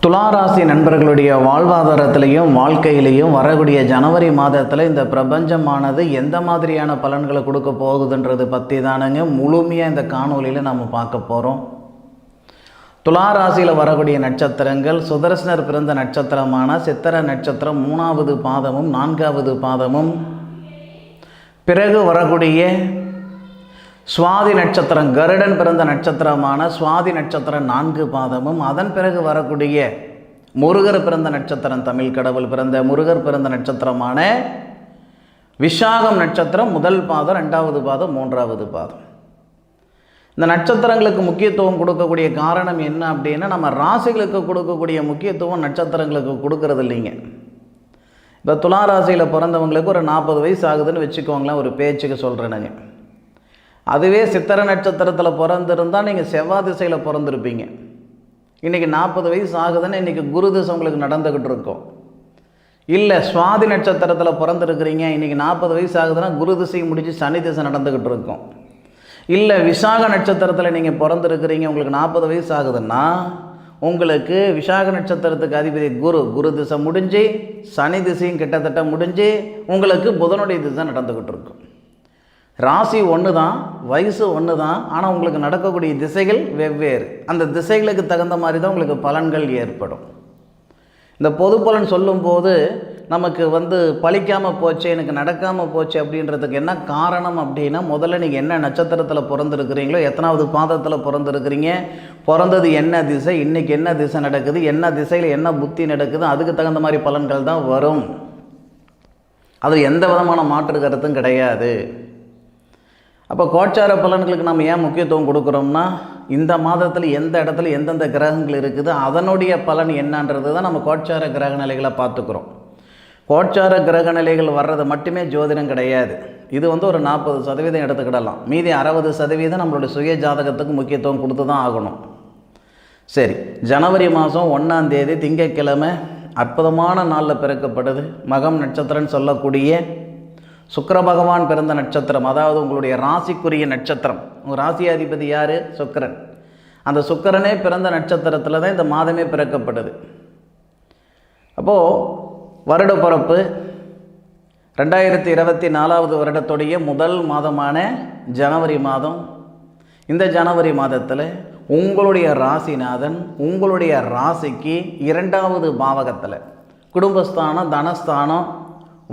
துளாராசி நண்பர்களுடைய வாழ்வாதாரத்திலையும் வாழ்க்கையிலையும் வரக்கூடிய ஜனவரி மாதத்தில் இந்த பிரபஞ்சமானது எந்த மாதிரியான பலன்களை கொடுக்க போகுதுன்றது பற்றி தானுங்க முழுமையாக இந்த காணொலியில் நம்ம பார்க்க போகிறோம். துளாராசியில் வரக்கூடிய நட்சத்திரங்கள் சுதர்சனர் பிறந்த நட்சத்திரமான சித்திர நட்சத்திரம் 3வது பாதமும் 4வது பாதமும், பிறகு வரக்கூடிய சுவாதி நட்சத்திரம் கருடன் பிறந்த நட்சத்திரமான சுவாதி நட்சத்திரம் 4 பாதமும், அதன் பிறகு வரக்கூடிய முருகர் பிறந்த நட்சத்திரம் தமிழ் கடவுள் பிறந்த முருகர் பிறந்த நட்சத்திரமான விசாகம் நட்சத்திரம் 1 பாதம் 2வது பாதம் 3வது பாதம். இந்த நட்சத்திரங்களுக்கு முக்கியத்துவம் கொடுக்கக்கூடிய காரணம் என்ன அப்படின்னா, நம்ம ராசிகளுக்கு கொடுக்கக்கூடிய முக்கியத்துவம் நட்சத்திரங்களுக்கு கொடுக்கறது இல்லைங்க. இப்போ துளாராசியில் பிறந்தவங்களுக்கு ஒரு 40 வயசு ஆகுதுன்னு வச்சுக்கோங்களேன், ஒரு பேச்சுக்கு சொல்கிறேனுங்க. அதுவே சித்திர நட்சத்திரத்தில் பிறந்திருந்தால் நீங்கள் செவ்வாய் திசையில் பிறந்திருப்பீங்க. இன்றைக்கி 40 வயசு ஆகுதுன்னு இன்றைக்கி குரு திசை உங்களுக்கு நடந்துக்கிட்டு இருக்கோம். இல்லை சுவாதி நட்சத்திரத்தில் பிறந்திருக்கிறீங்க, இன்றைக்கி 40 வயசு ஆகுதுன்னா குரு திசை முடித்து சனி திசை நடந்துக்கிட்டு இருக்கோம். இல்லை விசாக நட்சத்திரத்தில் நீங்கள் பிறந்திருக்கிறீங்க, உங்களுக்கு 40 வயசு ஆகுதுன்னா உங்களுக்கு விசாக நட்சத்திரத்துக்கு அதிபதி குரு திசை முடிஞ்சு சனி திசையும் கிட்டத்தட்ட முடிஞ்சு உங்களுக்கு புதனுடைய திசை நடந்துக்கிட்டு இருக்கும். ராசி ஒன்று தான், வயசு ஒன்று தான், ஆனால் உங்களுக்கு நடக்கக்கூடிய திசைகள் வெவ்வேறு. அந்த திசைகளுக்கு தகுந்த மாதிரி தான் உங்களுக்கு பலன்கள் ஏற்படும். இந்த பொது பலன் சொல்லும்போது நமக்கு பலிக்காமல் போச்சு, எனக்கு நடக்காமல் போச்சு அப்படின்றதுக்கு என்ன காரணம் அப்படின்னா, முதல்ல நீங்கள் என்ன நட்சத்திரத்தில் பிறந்திருக்கிறீங்களோ, எத்தனாவது பாதத்தில் பிறந்திருக்கிறீங்க, பிறந்தது என்ன திசை, இன்றைக்கி என்ன திசை நடக்குது, என்ன திசையில் என்ன புத்தி நடக்குது, அதுக்கு தகுந்த மாதிரி பலன்கள் தான் வரும். அது எந்த விதமான மாற்று கருத்தும் கிடையாது. அப்போ கோச்சார பலன்களுக்கு நம்ம ஏன் முக்கியத்துவம் கொடுக்குறோம்னா, இந்த மாதத்தில் எந்த இடத்துல எந்தெந்த கிரகங்கள் இருக்குது அதனுடைய பலன் என்னன்றது தான் நம்ம கோச்சார கிரக நிலைகளை பார்த்துக்கிறோம். கோச்சார கிரக நிலைகள் வர்றது மட்டுமே ஜோதிடம் கிடையாது. இது ஒரு 40% எடுத்துக்கிடலாம். மீதி 60% நம்மளுடைய சுய ஜாதகத்துக்கு முக்கியத்துவம் கொடுத்து தான் ஆகணும். சரி, ஜனவரி மாதம் 1ஆம் தேதி திங்கட்கிழமை அற்புதமான நாளில் பிறக்கப்படுது. மகம் நட்சத்திரம்னு சொல்லக்கூடிய சுக்கிர பகவான் பிறந்த நட்சத்திரம், அதாவது உங்களுடைய ராசிக்குரிய நட்சத்திரம். உங்கள் ராசி அதிபதி யார்? சுக்கிரன். அந்த சுக்கிரனே பிறந்த நட்சத்திரத்தில் தான் இந்த மாதமே பிறக்கப்படுது. அப்போது வருட பிறப்பு 2024வது வருடத்துடைய முதல் மாதமான ஜனவரி மாதம். இந்த ஜனவரி மாதத்தில் உங்களுடைய ராசிநாதன் உங்களுடைய ராசிக்கு 2வது பாவகத்தில் குடும்பஸ்தானம், தனஸ்தானம்,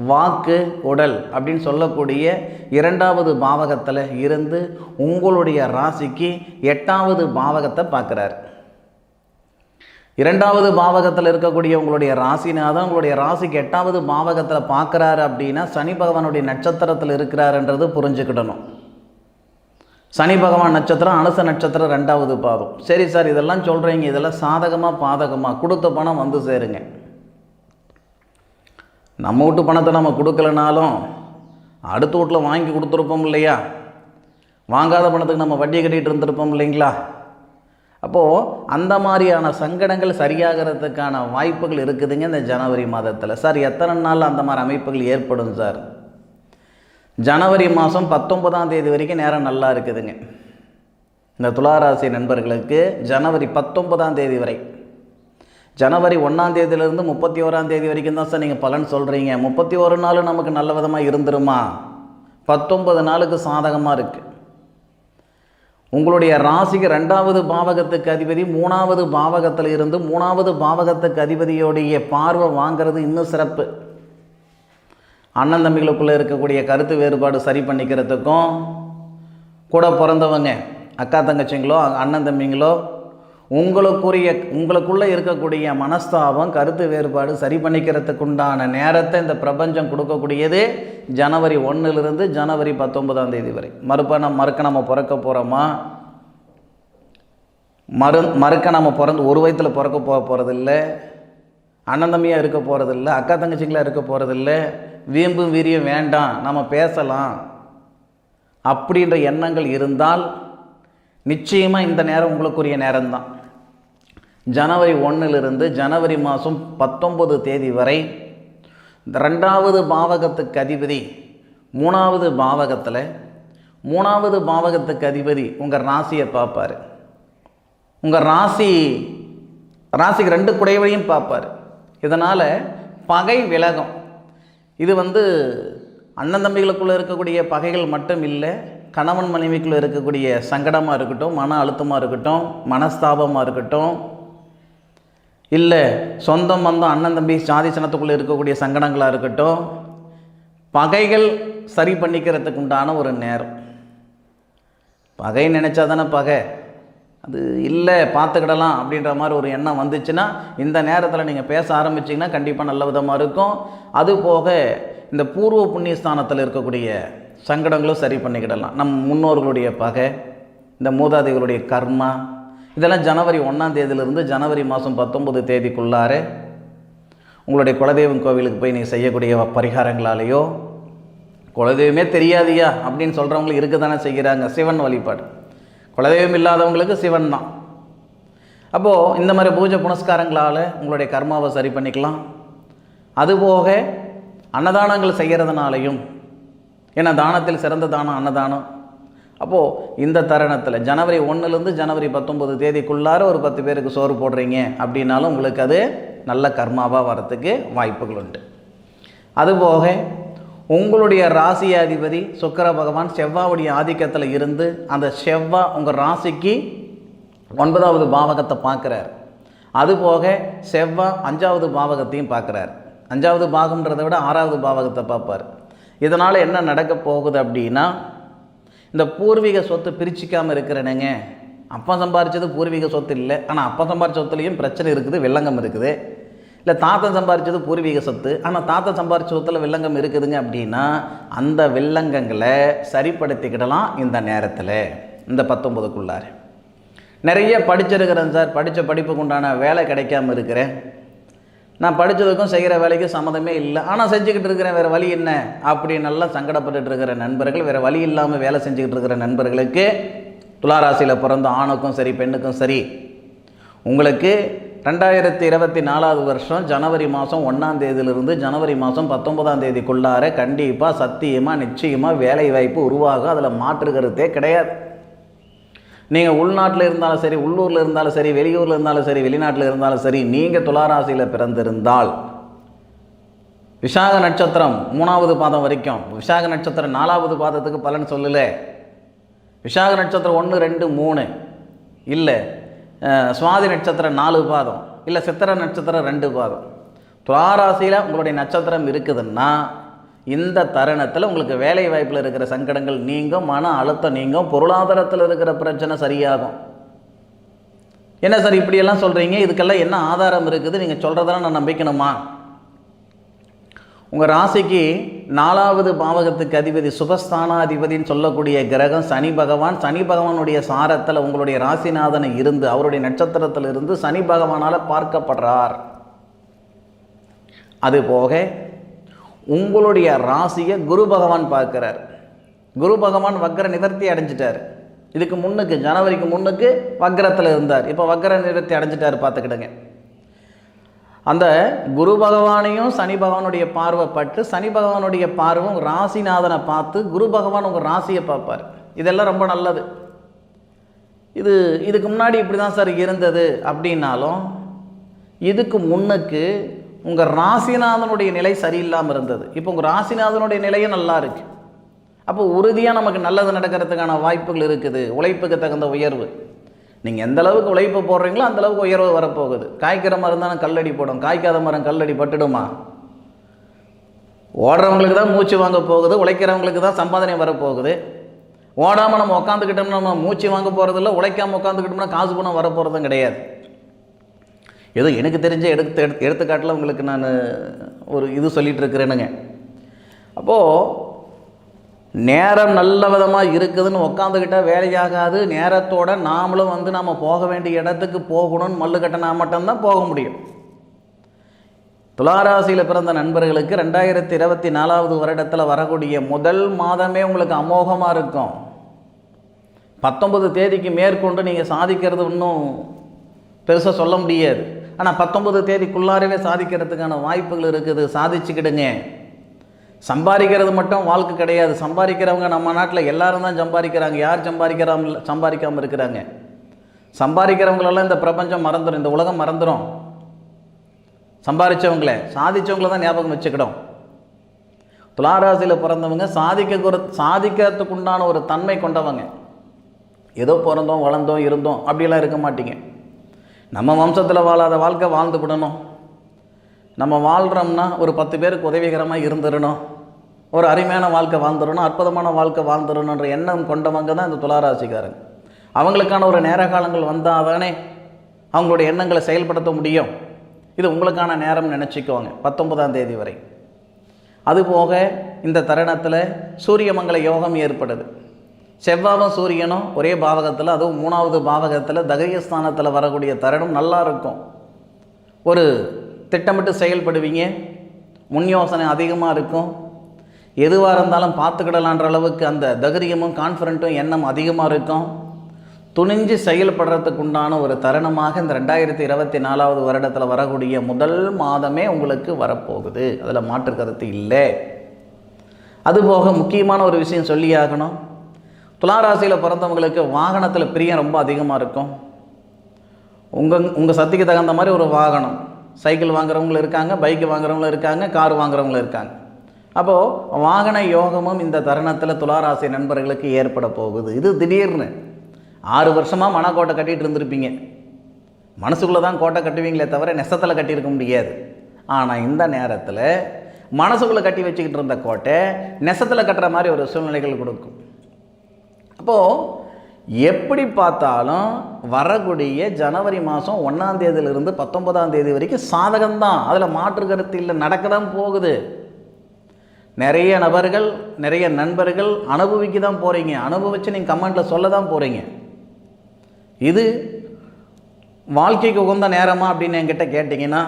வாக்கு, உடல் அப்படின்னு சொல்லக்கூடிய 2வது பாவகத்தில் இருந்து உங்களுடைய ராசிக்கு 8வது பாவகத்தை பார்க்குறார். 2வது பாவகத்தில் இருக்கக்கூடிய உங்களுடைய ராசிநாதன் உங்களுடைய ராசிக்கு 8வது பாவகத்தில் பார்க்குறாரு அப்படின்னா சனி பகவானுடைய நட்சத்திரத்தில் இருக்கிறாருன்றது புரிஞ்சுக்கிடணும். சனி பகவான் நட்சத்திரம் அனுச நட்சத்திரம் 2வது பாதம். சரி சார், இதெல்லாம் சொல்கிறீங்க, இதெல்லாம் சாதகமாக பாதகமாக? கொடுத்த பணம் சேருங்க. நம்ம வீட்டு பணத்தை நம்ம கொடுக்கலனாலும் அடுத்த வீட்டில் வாங்கி கொடுத்துருப்போம் இல்லையா? வாங்காத பணத்துக்கு நம்ம வட்டி கட்டிகிட்டு இருந்திருப்போம் இல்லைங்களா? அப்போது அந்த மாதிரியான சங்கடங்கள் சரியாகிறதுக்கான வாய்ப்புகள் இருக்குதுங்க இந்த ஜனவரி மாதத்தில். சார், எத்தனை நாள் அந்த மாதிரி அமைப்புகள் ஏற்படும் சார்? ஜனவரி மாதம் 19ஆம் தேதி வரைக்கும் நேரம் நல்லா இருக்குதுங்க. இந்த துளாராசி நண்பர்களுக்கு ஜனவரி 19ஆம் தேதி வரை, ஜனவரி 1ஆம் தேதியிலிருந்து 31ஆம் தேதி வரைக்கும் தான் சார் நீங்கள் பலன் சொல்கிறீங்க. 31 நாள் நமக்கு நல்ல விதமாக இருந்துருமா? 19 நாளுக்கு சாதகமாக இருக்குது. உங்களுடைய ராசிக்கு 2வது பாவகத்துக்கு அதிபதி 3வது பாவகத்தில் இருந்து 3வது பாவகத்துக்கு அதிபதியோடைய பார்வை வாங்கிறது இன்னும் சிறப்பு. அண்ணன் தம்பிகளுக்குள்ளே இருக்கக்கூடிய கருத்து வேறுபாடு சரி பண்ணிக்கிறதுக்கும், கூட பிறந்தவங்க அக்கா தங்கச்சிங்களோ அண்ணன் தம்பிங்களோ உங்களுக்குள்ளே இருக்கக்கூடிய மனஸ்தாபம் கருத்து வேறுபாடு சரி பண்ணிக்கிறதுக்கு உண்டான நேரத்தை இந்த பிரபஞ்சம் கொடுக்கக்கூடியது ஜனவரி 1லிருந்து ஜனவரி 19ஆம் தேதி வரை. மறுக்க நம்ம பிறக்க போகிறோமா? மறுக்க நம்ம ஒரு வயத்தில் பிறக்க போகிறதில்ல, அண்ணன் தம்பியாக இருக்க போகிறதில்ல, அக்கா தங்கச்சிங்களாக இருக்க போகிறதில்ல. வீம்பும் வீரியம் வேண்டாம், நம்ம பேசலாம் அப்படின்ற எண்ணங்கள் இருந்தால் நிச்சயமாக இந்த நேரம் உங்களுக்குரிய நேரம்தான். ஜனவரி 1லிருந்து ஜனவரி மாதம் 19 தேதி வரை 2வது பாவகத்துக்கு அதிபதி 3வது பாவகத்தில், 3வது பாவகத்துக்கு அதிபதி உங்கள் ராசியை பார்ப்பார். உங்கள் ராசி ராசிக்கு 2 குடையவனையும் பார்ப்பார். இதனால் பகை விலகும். இது அண்ணன் தம்பிகளுக்குள்ளே இருக்கக்கூடிய பகைகள் மட்டும் இல்லை, கணவன் மனைவிக்குள்ளே இருக்கக்கூடிய சங்கடமாக இருக்கட்டும், மன அழுத்தமாக இருக்கட்டும், மனஸ்தாபமாக இருக்கட்டும், இல்லை சொந்தம் பந்தம் அண்ணன் தம்பி சாதி சனத்துக்குள்ளே இருக்கக்கூடிய சங்கடங்களாக இருக்கட்டும், பகைகள் சரி பண்ணிக்கிறதுக்கு உண்டான ஒரு நேரம். பகை நினச்சா தானே பகை, அது இல்லை பார்த்துக்கிடலாம் அப்படின்ற மாதிரி ஒரு எண்ணம் வந்துச்சுன்னா இந்த நேரத்தில் நீங்கள் பேச ஆரம்பிச்சிங்கன்னா கண்டிப்பாக நல்ல விதமாக இருக்கும். அதுபோக இந்த பூர்வ புண்ணியஸ்தானத்தில் இருக்கக்கூடிய சங்கடங்களும் சரி பண்ணிக்கிடலாம். நம் முன்னோர்களுடைய பகை, இந்த மூதாதைகளுடைய கர்மா, இதெல்லாம் ஜனவரி 1ஆம் தேதியிலிருந்து ஜனவரி மாதம் 19 தேதிக்குள்ளார உங்களுடைய குலதெய்வம் கோவிலுக்கு போய் நீங்கள் செய்யக்கூடிய பரிகாரங்களாலேயோ, குலதெய்வமே தெரியாதியா அப்படின்னு சொல்கிறவங்களுக்கு இருக்க தானே செய்கிறாங்க. சிவன் வழிபாடு, குலதெய்வம் இல்லாதவங்களுக்கு சிவன் தான். அப்போது இந்த மாதிரி பூஜை புனஸ்காரங்களால் உங்களுடைய கர்மாவை சரி பண்ணிக்கலாம். அதுபோக அன்னதானங்கள் செய்கிறதுனாலையும், ஏன்னா தானத்தில் சிறந்த தானம் அன்னதானம். அப்போது இந்த தருணத்தில் ஜனவரி 1லேருந்து ஜனவரி 19 தேதிக்குள்ளார ஒரு 10 பேருக்கு சோறு போடுறீங்க அப்படின்னாலும் உங்களுக்கு அது நல்ல கர்மாவாக வரத்துக்கு வாய்ப்புகள் உண்டு. அதுபோக உங்களுடைய ராசியாதிபதி சுக்கிர பகவான் செவ்வாவுடைய ஆதிக்கத்தில் இருந்து அந்த செவ்வாய் உங்கள் ராசிக்கு 9வது பாவகத்தை பார்க்குறார். அதுபோக செவ்வாய் 5வது பாவகத்தையும் பார்க்குறார். 5வது பாகம்ன்றதை விட 6வது பாவகத்தை பார்ப்பார். இதனால் என்ன நடக்க போகுது அப்படின்னா, இந்த பூர்வீக சொத்து பிரிச்சிக்காமல் இருக்கிறனங்க. அப்பா சம்பாரித்தது பூர்வீக சொத்து இல்லை, ஆனால் அப்பா சம்பாரித்த சொத்துலேயும் பிரச்சனை இருக்குது, வில்லங்கம் இருக்குது. இல்லை தாத்தன் சம்பாரித்தது பூர்வீக சொத்து, ஆனால் தாத்தன் சம்பாரித்த சொத்தில் வில்லங்கம் இருக்குதுங்க அப்படின்னா அந்த வில்லங்கங்களை சரிப்படுத்திக்கிடலாம் இந்த நேரத்தில், இந்த 19க்குள்ளார. நிறைய படிச்சிருக்கிறேன் சார், படித்த படிப்புக்கு உண்டான வேலை கிடைக்காம இருக்கிறேன், நான் படித்ததுக்கும் செய்கிற வேலைக்கும் சம்மந்தமே இல்லை, ஆனால் செஞ்சுக்கிட்டு இருக்கிறேன், வேறு வழி என்ன அப்படின்னு நல்லா சங்கடப்பட்டு இருக்கிற நண்பர்கள், வேறு வழி இல்லாமல் வேலை செஞ்சுக்கிட்டு இருக்கிற நண்பர்களுக்கு, துளாராசியில் பிறந்த ஆணுக்கும் சரி பெண்ணுக்கும் சரி, உங்களுக்கு 2024 வருஷம் ஜனவரி மாதம் 1ஆம் தேதியிலிருந்து ஜனவரி மாதம் 19ஆம் தேதிக்குள்ளார கண்டிப்பாக சத்தியமாக நிச்சயமாக வேலை வாய்ப்பு உருவாகும். அதில் மாற்று கருத்தே கிடையாது. நீங்கள் உள்நாட்டில் இருந்தாலும் சரி, உள்ளூரில் இருந்தாலும் சரி, வெளியூரில் இருந்தாலும் சரி, வெளிநாட்டில் இருந்தாலும் சரி, நீங்கள் துளாராசியில் பிறந்திருந்தால் விசாக நட்சத்திரம் 3வது பாதம் வரைக்கும், விசாக நட்சத்திரம் 4வது பாதத்துக்கு பலன் சொல்லலை, விசாக நட்சத்திரம் 1, 2, 3 இல்லை, சுவாதி நட்சத்திரம் 4 பாதம் இல்லை, சித்திரை நட்சத்திரம் 2 பாதம், துளாராசியில் உங்களுடைய நட்சத்திரம் இருக்குதுன்னா இந்த தருணத்தில் உங்களுக்கு வேலை வாய்ப்பில் இருக்கிற சங்கடங்கள் நீங்கும், மன அழுத்தம் நீங்கும், பொருளாதாரத்தில் இருக்கிற பிரச்சனை சரியாகும். என்ன சார் இப்படியெல்லாம் சொல்கிறீங்க, இதுக்கெல்லாம் என்ன ஆதாரம் இருக்குது, நீங்கள் சொல்கிறதெல்லாம் நான் நம்பிக்கணுமா? உங்கள் ராசிக்கு 4வது பாவகத்துக்கு அதிபதி சுபஸ்தானாதிபதினு சொல்லக்கூடிய கிரகம் சனி பகவான். சனி பகவானுடைய சாரத்தில் உங்களுடைய ராசிநாதனை இருந்து அவருடைய நட்சத்திரத்தில் இருந்து சனி பகவானால் பார்க்கப்படுறார். அதுபோக உங்களுடைய ராசியை குரு பகவான் பார்க்குறார். குரு பகவான் வக்ர நிவர்த்தி அடைஞ்சிட்டார். இதுக்கு முன்னுக்கு ஜனவரிக்கு முன்னுக்கு வக்ரத்தில் இருந்தார், இப்போ வக்ர நிவர்த்தி அடைஞ்சிட்டார். பார்த்துக்கிடுங்க, அந்த குரு பகவானையும் சனி பகவானுடைய பார்வை பட்டு சனி பகவானுடைய பார்வை ராசிநாதனை பார்த்து குரு பகவான் உங்கள் ராசியை பார்ப்பார். இதெல்லாம் ரொம்ப நல்லது. இதுக்கு முன்னாடி இப்படி தான் சார் இருந்தது அப்படின்னாலும் இதுக்கு முன்னுக்கு உங்கள் ராசிநாதனுடைய நிலை சரியில்லாமல் இருந்தது. இப்போ உங்கள் ராசிநாதனுடைய நிலையும் நல்லா இருக்குது. அப்போ உறுதியாக நமக்கு நல்லது நடக்கிறதுக்கான வாய்ப்புகள் இருக்குது. உழைப்புக்கு தகுந்த உயர்வு, நீங்கள் எந்த அளவுக்கு உழைப்பு போடுறீங்களோ அந்த அளவுக்கு உயர்வு வரப்போகுது. காய்க்கிற மரம் தானே கல்லடி போடும், காய்க்காத மரம் கல்லடி பட்டுடுமா? ஓடுறவங்களுக்கு தான் மூச்சு வாங்க போகுது, உழைக்கிறவங்களுக்கு தான் சம்பாதனை வரப்போகுது. ஓடாமல் நம்ம உட்காந்துக்கிட்டோம்னா நம்ம மூச்சு வாங்க போகிறதில்ல, உழைக்காமல் உட்காந்துக்கிட்டோம்னா காசு பணம் வரப்போகிறதும் கிடையாது. ஏதோ எனக்கு தெரிஞ்ச எடுத்துக்காட்டில் உங்களுக்கு நான் ஒரு இது சொல்லிகிட்டு இருக்கிறேனுங்க. அப்போது நேரம் நல்ல விதமாக இருக்குதுன்னு உட்காந்துக்கிட்டால் வேலையாகாது. நேரத்தோடு நாமளும் நம்ம போக வேண்டிய இடத்துக்கு போகணும்னு மல்லு கட்டினா மட்டும்தான் போக முடியும். துளாராசியில் பிறந்த நண்பர்களுக்கு 2024வது வருடத்தில் வரக்கூடிய முதல் மாதமே உங்களுக்கு அமோகமாக இருக்கும். 19 தேதிக்கு மேற்கொண்டு நீங்கள் சாதிக்கிறது இன்னும் பெருசாக சொல்ல முடியாது. ஆனால் 19 தேதிக்குள்ளாரவே சாதிக்கிறதுக்கான வாய்ப்புகள் இருக்குது. சாதிச்சுக்கிடுங்க. சம்பாதிக்கிறது மட்டும் வாழ்க்கை கிடையாது. சம்பாதிக்கிறவங்க நம்ம நாட்டில் எல்லாரும் தான் சம்பாதிக்கிறாங்க. யார் சம்பாதிக்காமல் இருக்கிறாங்க? சம்பாதிக்கிறவங்களெல்லாம் இந்த பிரபஞ்சம் மறந்துடும், இந்த உலகம் மறந்துடும். சம்பாதிச்சவங்களே, சாதிச்சவங்கள தான் ஞாபகம் வச்சுக்கிடும். துளாராசியில் பிறந்தவங்க சாதிக்கிறதுக்கு உண்டான ஒரு தன்மை கொண்டவங்க. ஏதோ பிறந்தோம் வளர்ந்தோம் இருந்தோம் அப்படிலாம் இருக்க மாட்டீங்க. நம்ம வம்சத்தில் வாழாத வாழ்க்கை வாழ்ந்து விடணும். நம்ம வாழ்கிறோம்னா ஒரு 10 பேருக்கு உதவிகரமாக இருந்துடணும், ஒரு அருமையான வாழ்க்கை வாழ்ந்துடணும், அற்புதமான வாழ்க்கை வாழ்ந்துடணுன்ற எண்ணம் கொண்டவங்க தான் இந்த துளாராசிக்காரங்க. அவங்களுக்கான ஒரு நேர காலங்கள் வந்தால் தானே அவங்களுடைய எண்ணங்களை செயல்படுத்த முடியும். இது உங்களுக்கான நேரம் நினச்சிக்குவாங்க 19ஆம் தேதி வரை. அதுபோக இந்த தருணத்தில் சூரியமங்கல யோகம் ஏற்படுது. செவ்வாயும் சூரியனும் ஒரே பாவகத்தில், அதுவும் 3வது பாவகத்தில் தகரியஸ்தானத்தில் வரக்கூடிய தருணம் நல்லா இருக்கும். ஒரு திட்டமிட்டு செயல்படுவீங்க, முன் யோசனை அதிகமாக இருக்கும். எதுவாக இருந்தாலும் பார்த்துக்கிடலான்ற அளவுக்கு அந்த தைரியமும் கான்ஃபிடென்ட்டும் எண்ணம் அதிகமாக இருக்கும். துணிஞ்சு செயல்படுறதுக்கு உண்டான ஒரு தருணமாக இந்த 2024வது வருடத்தில் வரக்கூடிய முதல் மாதமே உங்களுக்கு வரப்போகுது. அதில் மாற்று கருத்து இல்லை. அதுபோக முக்கியமான ஒரு விஷயம் சொல்லியாகணும். துளாராசியில் பிறந்தவங்களுக்கு வாகனத்தில் பிரியம் ரொம்ப அதிகமாக இருக்கும். உங்கள் சக்திக்கு தகுந்த மாதிரி ஒரு வாகனம், சைக்கிள் வாங்குறவங்களும் இருக்காங்க, பைக்கு வாங்குறவங்களும் இருக்காங்க, கார் வாங்குறவங்களும் இருக்காங்க. அப்போது வாகன யோகமும் இந்த தருணத்தில் துளாராசி நண்பர்களுக்கு ஏற்பட போகுது. இது திடீர்னு 6 வருஷமாக மனக்கோட்டை கட்டிகிட்டு இருந்திருப்பீங்க. மனசுக்குள்ளே தான் கோட்டை கட்டுவீங்களே தவிர நெசத்தில் கட்டியிருக்க முடியாது. ஆனால் இந்த நேரத்தில் மனசுக்குள்ளே கட்டி வச்சுக்கிட்டு இருந்த கோட்டை நெசத்தில் கட்டுற மாதிரி ஒரு சூழ்நிலைகள் கொடுக்கும். அப்போது எப்படி பார்த்தாலும் வரக்கூடிய ஜனவரி மாதம் 1ஆம் தேதியிலிருந்து 19ஆம் தேதி வரைக்கும் சாதகம்தான். அதில் மாற்று கருத்து இல்லை, நடக்க தான் போகுது. நிறைய நபர்கள், நிறைய நண்பர்கள் அனுபவிக்க தான் போகிறீங்க. அனுபவித்து நீங்கள் கமெண்ட்டில் சொல்ல தான் போகிறீங்க. இது வாழ்க்கைக்கு உகந்த நேரமா அப்படின்னு என்கிட்ட கேட்டிங்கன்னா,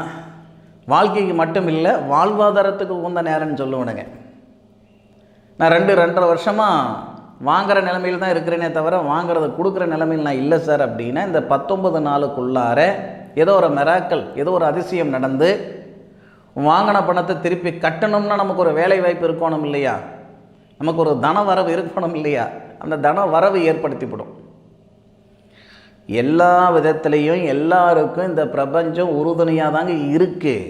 வாழ்க்கைக்கு மட்டும் இல்லை வாழ்வாதாரத்துக்கு உகந்த நேரம்னு சொல்லுவேனுங்க. நான் 2-2.5 வருஷமாக வாங்குகிற நிலைமையில் தான் இருக்கிறேனே தவிர வாங்குறத கொடுக்குற நிலைமையில் நான் இல்லை சார் அப்படின்னா, இந்த 19 நாளுக்குள்ளார ஏதோ ஒரு மிராக்கல், ஏதோ ஒரு அதிசயம் நடந்து வாங்கின பணத்தை திருப்பி கட்டணும்னா நமக்கு ஒரு வேலை வாய்ப்பு இருக்கணும் இல்லையா, நமக்கு ஒரு தன வரவு இருக்கணும் இல்லையா, அந்த தன வரவு ஏற்படுத்திவிடும். எல்லா விதத்துலேயும் எல்லாருக்கும் இந்த பிரபஞ்சம் உறுதுணையாக தாங்க இருக்குது.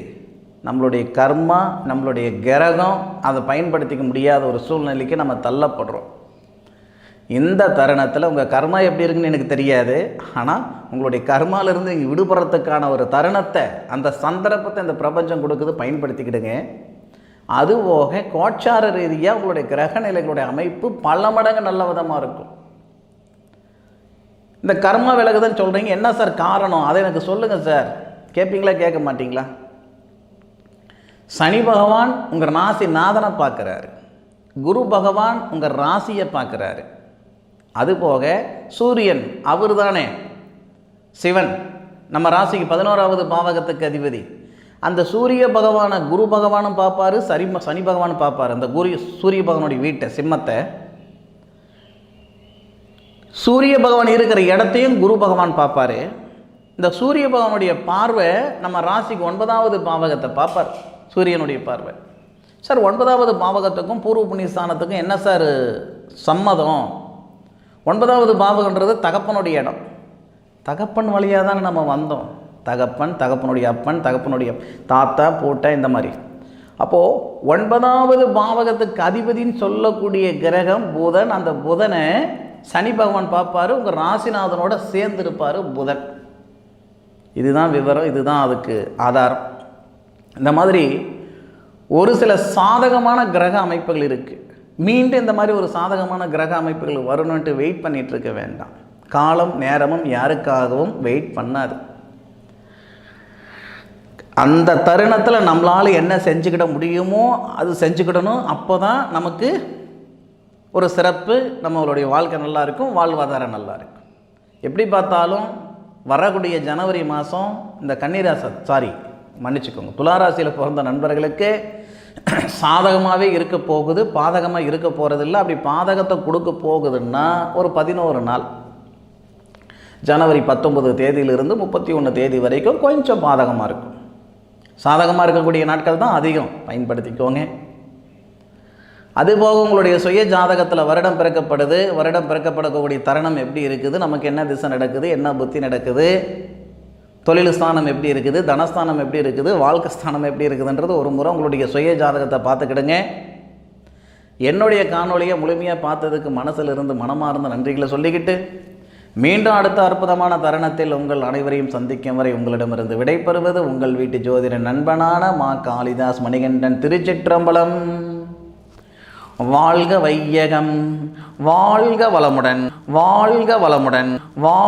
நம்மளுடைய கர்மா, நம்மளுடைய கிரகம் அதை பயன்படுத்திக்க முடியாத ஒரு சூழ்நிலைக்கு நம்ம தள்ளப்படுறோம். இந்த தருணத்தில் உங்கள் கர்மா எப்படி இருக்குன்னு எனக்கு தெரியாது. ஆனால் உங்களுடைய கர்மாவிலிருந்து இங்கே விடுபடுறதுக்கான ஒரு தருணத்தை, அந்த சந்தர்ப்பத்தை இந்த பிரபஞ்சம் கொடுக்குது, பயன்படுத்திக்கிடுங்க. அதுபோக கோட்சார ரீதியாக உங்களுடைய கிரக நிலைகளுடைய அமைப்பு பல மடங்கு நல்ல விதமாக இருக்கும். இந்த கர்மா விலகுதுன்னு சொல்கிறீங்க, என்ன சார் காரணம், அதை எனக்கு சொல்லுங்கள் சார். கேட்பீங்களா, கேட்க மாட்டிங்களா? சனி பகவான் உங்கள் ராசி நாதனை பார்க்குறாரு, குரு பகவான் உங்கள் ராசியை பார்க்குறாரு. அதுபோக சூரியன், அவர் தானே சிவன், நம்ம ராசிக்கு 11வது பாவகத்துக்கு அதிபதி. அந்த சூரிய பகவானை குரு பகவானும் பார்ப்பார், சனி பகவானும் பார்ப்பார். அந்த சூரிய பகவானுடைய வீட்டை, சிம்மத்தை, சூரிய பகவான் இருக்கிற இடத்தையும் குரு பகவான் பார்ப்பார். இந்த சூரிய பகவானுடைய பார்வை நம்ம ராசிக்கு 9வது பாவகத்தை பார்ப்பார், சூரியனுடைய பார்வை. சார் 9வது பாவகத்துக்கும் பூர்வ புண்ணிய ஸ்தானத்துக்கும் என்ன சார் சம்மதம்? 9வது பாவகன்றது தகப்பனுடைய இடம். தகப்பன் வழியாக தான் நம்ம வந்தோம். தகப்பன், தகப்பனுடைய அப்பன், தகப்பனுடைய தாத்தா, பூட்டை, இந்த மாதிரி. அப்போது 9வது பாவகத்துக்கு அதிபதின்னு சொல்லக்கூடிய கிரகம் புதன். அந்த புதனை சனி பகவான் பார்ப்பார், உங்கள் ராசிநாதனோட சேர்ந்துருப்பார் புதன். இதுதான் விவரம், இதுதான் அதுக்கு ஆதாரம். இந்த மாதிரி ஒரு சில சாதகமான கிரக அமைப்புகள் இருக்குது. மீண்டும் இந்த மாதிரி ஒரு சாதகமான கிரக அமைப்புகள் வரணுன்ட்டு வெயிட் பண்ணிகிட்டு இருக்க வேண்டாம். காலம் நேரமும் யாருக்காகவும் வெயிட் பண்ணாது. அந்த தருணத்தில் நம்மளால் என்ன செஞ்சுக்கிட முடியுமோ அது செஞ்சுக்கிடணும். அப்போ தான் நமக்கு ஒரு சிறப்பு, நம்மளுடைய வாழ்க்கை நல்லா இருக்கும், வாழ்வாதாரம் நல்லா இருக்கும். எப்படி பார்த்தாலும் வரக்கூடிய ஜனவரி மாதம் இந்த மன்னிச்சுக்கோங்க, துளாராசியில் பிறந்த நண்பர்களுக்கு சாதகமாகவே இருக்க போகுது, பாதகமாக இருக்க போகிறதில்ல. அப்படி பாதகத்தை கொடுக்க போகுதுன்னா ஒரு 11 நாள், ஜனவரி 19 தேதியிலிருந்து 31 தேதி வரைக்கும் கொஞ்சம் பாதகமாக இருக்கும். சாதகமாக இருக்கக்கூடிய நாட்கள் தான் அதிகம், பயன்படுத்திக்கோங்க. அதுபோக உங்களுடைய சுய ஜாதகத்தில் வருடம் பிறக்கப்படுது. வருடம் பிறக்கப்படக்கூடிய தருணம் எப்படி இருக்குது, நமக்கு என்ன திசை நடக்குது, என்ன புத்தி நடக்குது, தொழில் ஸ்தானம் எப்படி இருக்குது, தனஸ்தானம் எப்படி இருக்குது, வாழ்க்கை ஸ்தானம் எப்படி இருக்குதுன்றது ஒரு முறை உங்களுடைய சுய ஜாதகத்தை பார்த்துக்கிடுங்க. என்னுடைய காணொலியை முழுமையாக பார்த்ததுக்கு மனசில் இருந்து மனமார்ந்த நன்றிகளை சொல்லிக்கிட்டு மீண்டும் அடுத்த அற்புதமான தருணத்தில் உங்கள் அனைவரையும் சந்திக்கும் வரை உங்களிடமிருந்து விடைபெறுவது உங்கள் வீட்டு ஜோதிட நண்பனான மா காளிதாஸ் மணிகண்டன். திருச்சிற்றம்பலம். வாழ்க வையகம், வாழ்க வளமுடன், வாழ்க வளமுடன், வாழ்க